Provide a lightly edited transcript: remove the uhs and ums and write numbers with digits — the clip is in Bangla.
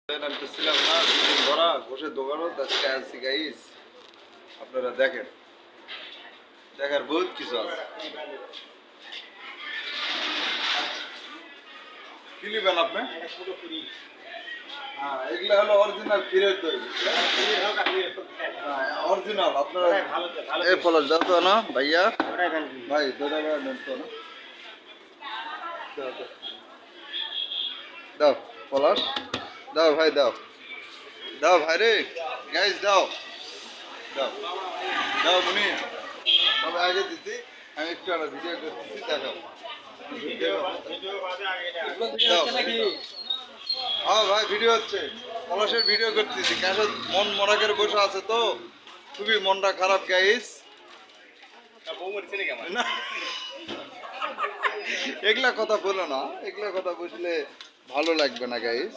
নামতেছিলাম না দুদিন ধরা ঘষের দোকানও আজকে আসছি গাইস। আপনারা দেখেন, দেখার বহুত কিছু আছে। কি নেবেন আপনি? হ্যাঁ, এগুলা হলো অরিজিনাল ক্ষীরের দই। হ্যাঁ, অরিজিনাল। আপনারা এই পলাশ দাও তো না ভাইয়া, ভাই 2 টাকা নেন তো না। দাও দাও দাও পলাশ, দাও ভাই, দাও দাও ভাই রে, গাইস দাও দাও দাও মুনি। তবে আগে দিচ্ছি, আমি একটু আর ভিডিও করতেছি, দেখাও। হ্যাঁ ভাই, ভিডিও হচ্ছে, পলাশের ভিডিও করতেছি। কাছে মন মরা করে বসে আছে তো, খুবই মনটা খারাপ গাইস। না, এগুলা কথা বলো না, এগুলা কথা বুঝলে ভালো লাগবে না গাইস।